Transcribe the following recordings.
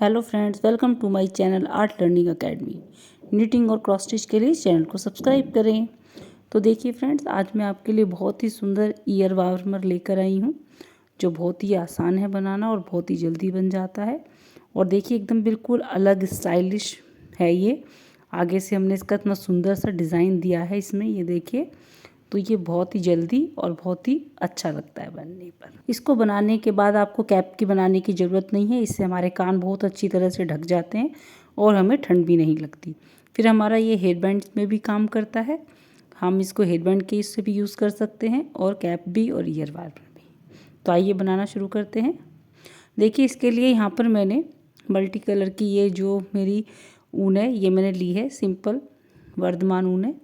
Hello friends, welcome to my channel art learning academy. Knitting और cross stitch के लिए इस चैनल को सब्सक्राइब करें। तो देखिए फ्रेंड्स, आज मैं आपके लिए बहुत ही सुंदर ईयर वार्मर लेकर आई हूँ, जो बहुत ही आसान है बनाना और बहुत ही जल्दी बन जाता है। और देखिए एकदम बिल्कुल अलग स्टाइलिश है ये। आगे से हमने इसका इतना सुंदर सा डिज़ाइन दिया है इसमें, ये देखिए। तो ये बहुत ही जल्दी और बहुत ही अच्छा लगता है बनने पर। इसको बनाने के बाद आपको कैप की बनाने की ज़रूरत नहीं है। इससे हमारे कान बहुत अच्छी तरह से ढक जाते हैं और हमें ठंड भी नहीं लगती। फिर हमारा ये हेयर बैंड में भी काम करता है। हम इसको हेयर बैंड के इससे भी यूज़ कर सकते हैं और कैप भी और ईयर वार्मर भी। तो आइए बनाना शुरू करते हैं। देखिए इसके लिए यहाँ पर मैंने मल्टी कलर की ये जो मेरी ऊन है, ये मैंने ली है, सिंपल वर्धमान ऊन है।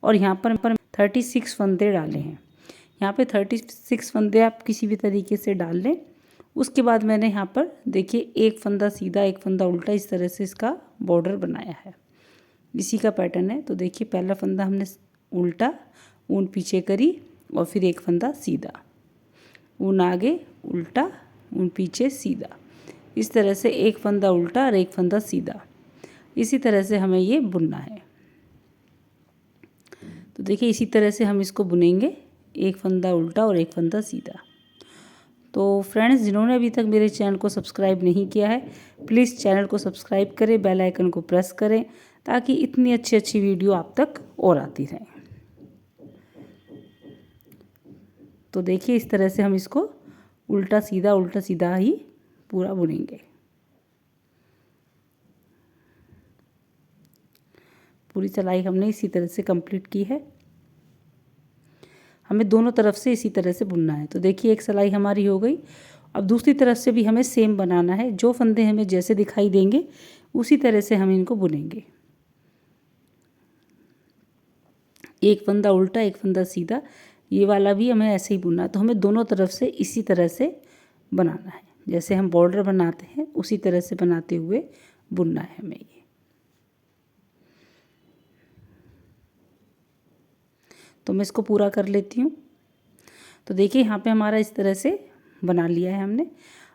और यहाँ पर 36 फंदे डाले हैं। यहाँ पे 36 फंदे आप किसी भी तरीके से डाल लें। उसके बाद मैंने यहाँ पर देखिए एक फंदा सीधा एक फंदा उल्टा, इस तरह से इसका बॉर्डर बनाया है। इसी का पैटर्न है। तो देखिए पहला फंदा हमने उल्टा, ऊन पीछे करी और फिर एक फंदा सीधा, ऊन आगे, उल्टा, ऊन पीछे, सीधा। इस तरह से एक फंदा उल्टा और एक फंदा सीधा, इसी तरह से हमें ये बुनना है। तो देखिए इसी तरह से हम इसको बुनेंगे, एक फंदा उल्टा और एक फंदा सीधा। तो फ्रेंड्स, जिन्होंने अभी तक मेरे चैनल को सब्सक्राइब नहीं किया है, प्लीज़ चैनल को सब्सक्राइब करें, बेल आइकन को प्रेस करें, ताकि इतनी अच्छी अच्छी वीडियो आप तक और आती रहें। तो देखिए इस तरह से हम इसको उल्टा सीधा ही पूरा बुनेंगे। पूरी सिलाई हमने इसी तरह से कंप्लीट की है। हमें दोनों तरफ से इसी तरह से बुनना है। तो देखिए एक सिलाई हमारी हो गई। अब दूसरी तरफ से भी हमें सेम बनाना है। जो फंदे हमें जैसे दिखाई देंगे उसी तरह से हम इनको बुनेंगे। एक फंदा उल्टा एक फंदा सीधा, ये वाला भी हमें ऐसे ही बुनना है। तो हमें दोनों तरफ से इसी तरह से बनाना है। जैसे हम बॉर्डर बनाते हैं उसी तरह से बनाते हुए बुनना है हमें ये। तो मैं इसको पूरा कर लेती हूँ। तो देखिए यहाँ पे हमारा इस तरह से बना लिया है हमने।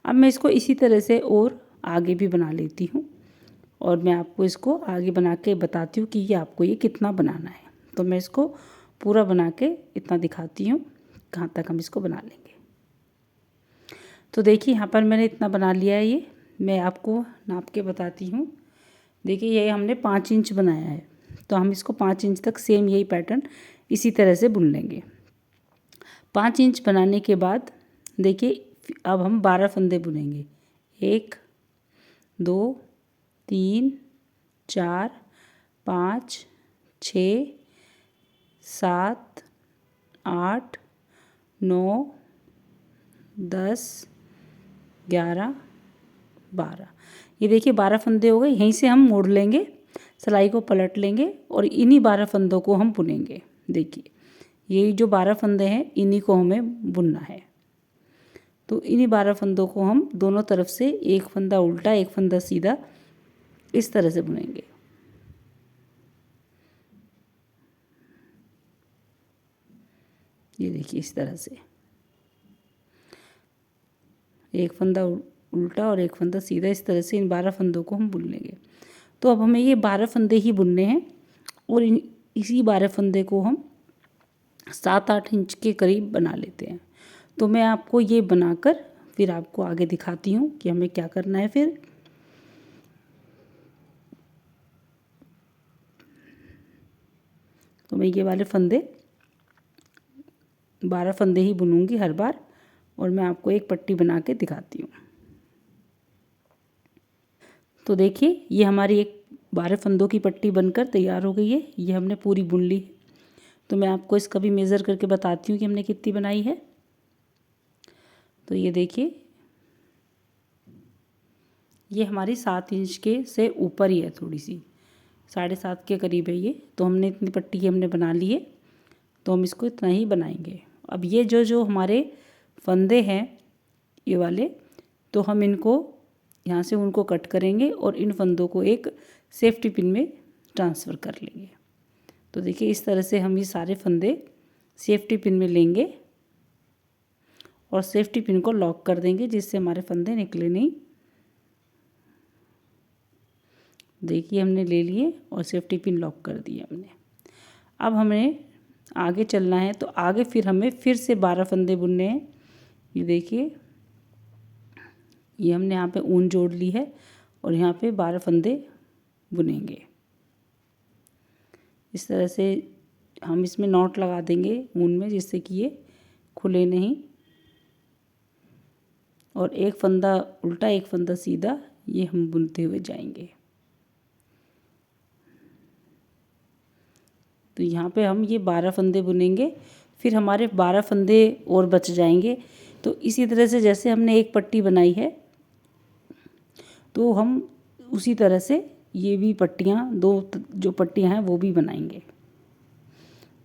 अब मैं इसको इसी तरह से और आगे भी बना लेती हूँ और मैं आपको इसको आगे बना के बताती हूँ कि ये आपको ये कितना बनाना है। तो मैं इसको पूरा बना के इतना दिखाती हूँ कहाँ तक हम इसको बना लेंगे। तो देखिए यहाँ पर मैंने इतना बना लिया है। ये मैं आपको नाप के बताती हूँ। देखिए ये हमने 5 इंच बनाया है, तो हम इसको 5 इंच तक सेम यही पैटर्न इसी तरह से बुन लेंगे। 5 इंच बनाने के बाद देखिए अब हम 12 फंदे बुनेंगे। 1 2 3 4 5 6 7 8 9 10 11 12। ये देखिए 12 फंदे हो गए। यहीं से हम मोड़ लेंगे, सिलाई को पलट लेंगे और इन्हीं 12 फंदों को हम बुनेंगे। देखिए ये जो 12 फंदे हैं इन्हीं को हमें बुनना है। तो इन्हीं 12 फंदों को हम दोनों तरफ से एक फंदा उल्टा एक फंदा सीधा इस तरह से बुनेंगे। ये देखिए इस तरह से एक फंदा उल्टा और एक फंदा सीधा, इस तरह से इन 12 फंदों को हम बुन लेंगे। तो अब हमें ये 12 फंदे ही बुनने हैं और इसी 12 फंदे को हम 7-8 इंच के करीब बना लेते हैं। तो मैं आपको ये बनाकर फिर आपको आगे दिखाती हूँ कि हमें क्या करना है फिर। तो मैं ये वाले फंदे 12 फंदे ही बुनूंगी हर बार और मैं आपको एक पट्टी बना के दिखाती हूँ। तो देखिए ये हमारी एक 12 फंदों की पट्टी बनकर तैयार हो गई है। ये हमने पूरी बुन ली। तो मैं आपको इसका भी मेज़र करके बताती हूँ कि हमने कितनी बनाई है। तो ये देखिए ये हमारी 7 इंच के से ऊपर ही है, थोड़ी सी 7.5 के करीब है ये। तो हमने इतनी पट्टी की हमने बना ली है, तो हम इसको इतना ही बनाएंगे। अब ये जो हमारे फंदे हैं ये वाले, तो हम इनको यहाँ से उनको कट करेंगे और इन फंदों को एक सेफ्टी पिन में ट्रांसफ़र कर लेंगे। तो देखिए इस तरह से हम ये सारे फंदे सेफ्टी पिन में लेंगे और सेफ्टी पिन को लॉक कर देंगे, जिससे हमारे फंदे निकले नहीं। देखिए हमने ले लिए और सेफ्टी पिन लॉक कर दिए हमने। अब हमें आगे चलना है, तो आगे फिर हमें फिर से 12 फंदे बुनने हैं। ये देखिए, ये हमने यहाँ पे ऊन जोड़ ली है और यहाँ पे 12 फंदे बुनेंगे। इस तरह से हम इसमें नॉट लगा देंगे ऊन में, जिससे कि ये खुले नहीं। और एक फंदा उल्टा एक फंदा सीधा, ये हम बुनते हुए जाएंगे। तो यहाँ पे हम ये 12 फंदे बुनेंगे, फिर हमारे 12 फंदे और बच जाएंगे। तो इसी तरह से जैसे हमने एक पट्टी बनाई है, तो हम उसी तरह से ये भी पट्टियाँ, दो जो पट्टियाँ हैं वो भी बनाएंगे।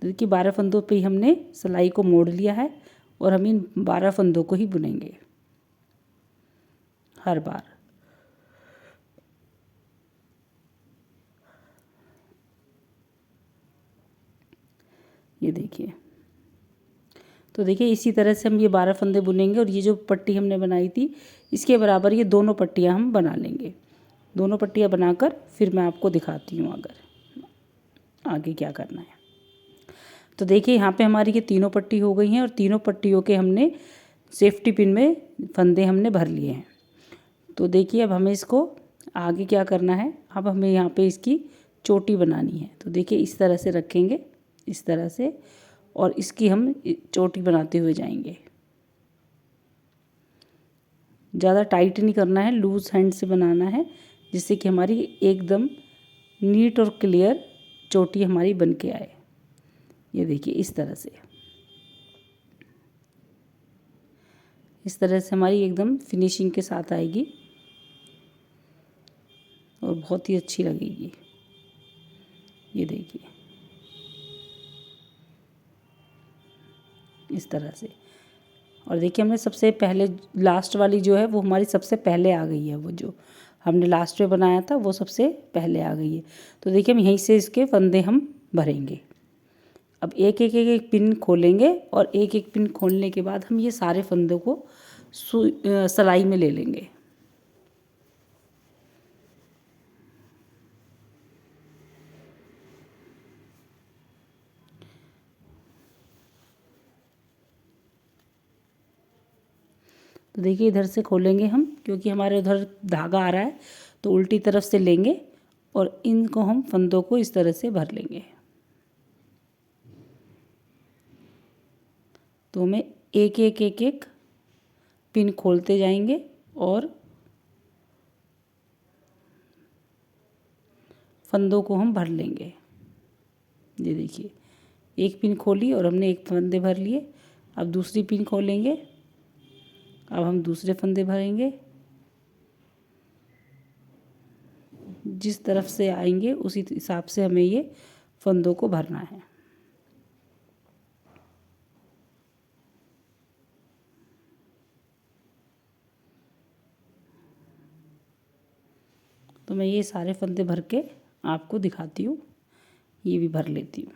देखिए 12 फंदों पे ही हमने सिलाई को मोड़ लिया है और हम इन 12 फंदों को ही बुनेंगे हर बार। ये देखिए, तो देखिए इसी तरह से हम ये 12 फंदे बुनेंगे और ये जो पट्टी हमने बनाई थी इसके बराबर ये दोनों पट्टियाँ हम बना लेंगे। दोनों पट्टियाँ बनाकर फिर मैं आपको दिखाती हूँ अगर आगे क्या करना है। तो देखिए यहाँ पे हमारी ये तीनों पट्टी हो गई हैं और तीनों पट्टियों के हमने सेफ्टी पिन में फंदे हमने भर लिए हैं। तो देखिए अब हमें इसको आगे क्या करना है, अब हमें यहाँ पे इसकी चोटी बनानी है। तो देखिए इस तरह से रखेंगे, इस तरह से, और इसकी हम चोटी बनाते हुए जाएंगे। ज़्यादा टाइट नहीं करना है, लूज़ हैंड से बनाना है, जिससे कि हमारी एकदम नीट और क्लियर चोटी हमारी बन के आए। ये देखिए इस तरह से, इस तरह से हमारी एकदम फिनिशिंग के साथ आएगी और बहुत ही अच्छी लगेगी। ये देखिए इस तरह से। और देखिए हमने सबसे पहले लास्ट वाली जो है वो हमारी सबसे पहले आ गई है, वो जो हमने लास्ट में बनाया था वो सबसे पहले आ गई है। तो देखिए हम यहीं से इसके फंदे हम भरेंगे। अब एक एक एक एक पिन खोलेंगे और एक एक पिन खोलने के बाद हम ये सारे फंदों को सिलाई में ले लेंगे। तो देखिए इधर से खोलेंगे हम, क्योंकि हमारे उधर धागा आ रहा है, तो उल्टी तरफ से लेंगे और इनको हम फंदों को इस तरह से भर लेंगे। तो हमें एक एक एक एक पिन खोलते जाएंगे और फंदों को हम भर लेंगे। ये देखिए एक पिन खोली और हमने एक फंदे भर लिए। अब दूसरी पिन खोलेंगे, अब हम दूसरे फंदे भरेंगे। जिस तरफ से आएंगे उसी हिसाब से हमें ये फंदों को भरना है। तो मैं ये सारे फंदे भर के आपको दिखाती हूँ, ये भी भर लेती हूँ।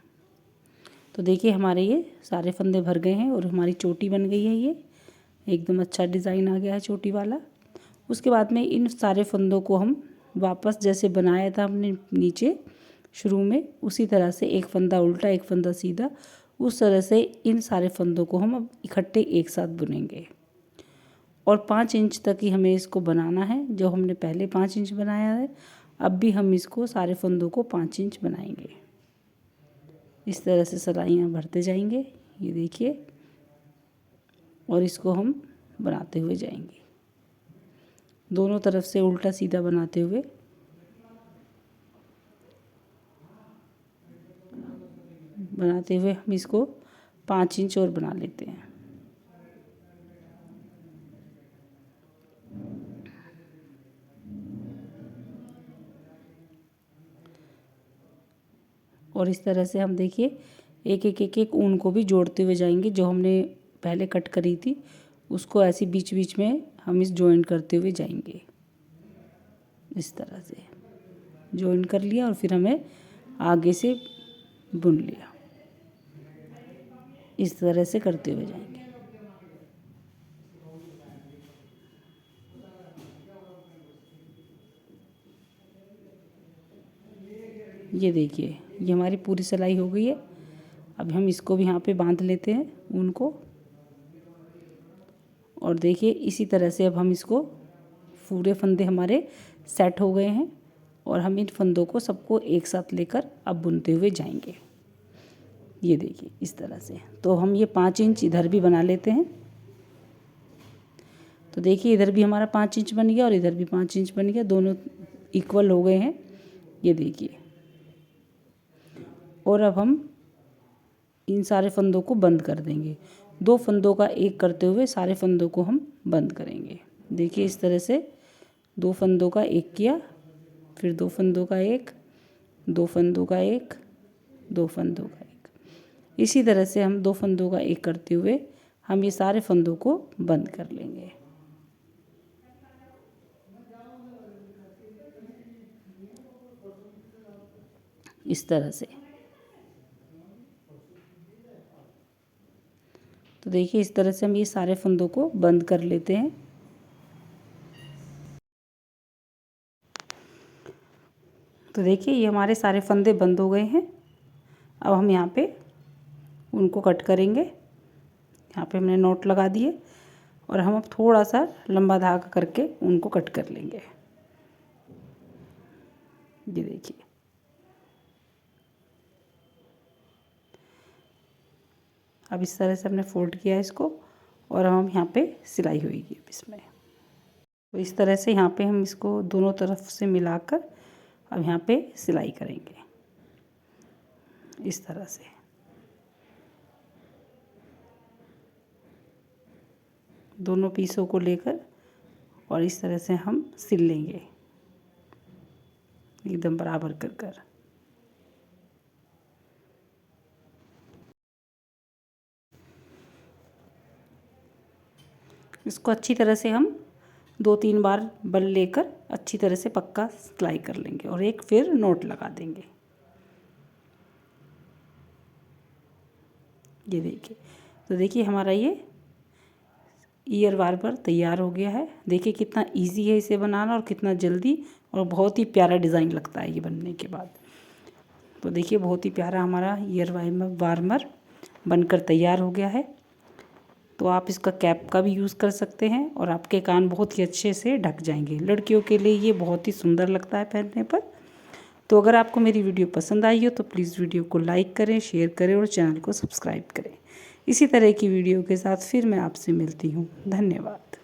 तो देखिए हमारे ये सारे फंदे भर गए हैं और हमारी चोटी बन गई है। ये एकदम अच्छा डिज़ाइन आ गया है चोटी वाला। उसके बाद में इन सारे फंदों को हम वापस जैसे बनाया था हमने नीचे शुरू में, उसी तरह से एक फंदा उल्टा एक फंदा सीधा, उस तरह से इन सारे फंदों को हम अब इकट्ठे एक साथ बुनेंगे। और 5 इंच तक ही हमें इसको बनाना है। जो हमने पहले 5 इंच बनाया है, अब भी हम इसको सारे फंदों को 5 इंच बनाएंगे। इस तरह से सिलाइयाँ भरते जाएंगे, ये देखिए, और इसको हम बनाते हुए जाएंगे दोनों तरफ से उल्टा सीधा बनाते हुए। हम इसको 5 इंच और बना लेते हैं। और इस तरह से हम देखिए एक एक एक एक ऊन को भी जोड़ते हुए जाएंगे। जो हमने पहले कट करी थी उसको ऐसे बीच बीच में हम इस जॉइन करते हुए जाएंगे। इस तरह से जॉइन कर लिया और फिर हमें आगे से बुन लिया। इस तरह से करते हुए जाएंगे। ये देखिए ये हमारी पूरी सिलाई हो गई है। अब हम इसको भी यहाँ पे बांध लेते हैं ऊन को। और देखिए इसी तरह से अब हम इसको पूरे फंदे हमारे सेट हो गए हैं और हम इन फंदों को सबको एक साथ लेकर अब बुनते हुए जाएंगे। ये देखिए इस तरह से। तो हम ये 5 इंच इधर भी बना लेते हैं। तो देखिए इधर भी हमारा 5 इंच बन गया और इधर भी 5 इंच बन गया, दोनों इक्वल हो गए हैं। ये देखिए। और अब हम इन सारे फंदों को बंद कर देंगे। 2 फंदों का एक करते हुए सारे फंदों को हम बंद करेंगे। देखिए इस तरह से 2 फंदों का एक किया, फिर 2 फंदों का एक, 2 फंदों का एक, 2 फंदों का एक। इसी तरह से हम 2 फंदों का एक करते हुए हम ये सारे फंदों को बंद कर लेंगे। इस तरह से। तो देखिए इस तरह से हम ये सारे फंदों को बंद कर लेते हैं। तो देखिए ये हमारे सारे फंदे बंद हो गए हैं। अब हम यहाँ पे उनको कट करेंगे। यहाँ पे हमने नोट लगा दिए और हम अब थोड़ा सा लंबा धागा करके उनको कट कर लेंगे। ये देखिए। अब इस तरह से हमने फोल्ड किया इसको और हम यहाँ पे सिलाई होगी अब इसमें। तो इस तरह से यहाँ पे हम इसको दोनों तरफ से मिलाकर अब यहाँ पे सिलाई करेंगे इस तरह से। दोनों पीसों को लेकर और इस तरह से हम सिल लेंगे एकदम बराबर कर कर। इसको अच्छी तरह से हम 2-3 बार बल लेकर अच्छी तरह से पक्का सिलाई कर लेंगे और एक फिर नोट लगा देंगे। ये देखिए। तो देखिए हमारा ये ईयर वार्मर तैयार हो गया है। देखिए कितना इजी है इसे बनाना और कितना जल्दी और बहुत ही प्यारा डिज़ाइन लगता है ये बनने के बाद। तो देखिए बहुत ही प्यारा हमारा ईयर वार्मर बनकर तैयार हो गया है। तो आप इसका कैप का भी यूज़ कर सकते हैं और आपके कान बहुत ही अच्छे से ढक जाएंगे। लड़कियों के लिए ये बहुत ही सुंदर लगता है पहनने पर। तो अगर आपको मेरी वीडियो पसंद आई हो तो प्लीज़ वीडियो को लाइक करें, शेयर करें और चैनल को सब्सक्राइब करें। इसी तरह की वीडियो के साथ फिर मैं आपसे मिलती हूँ। धन्यवाद।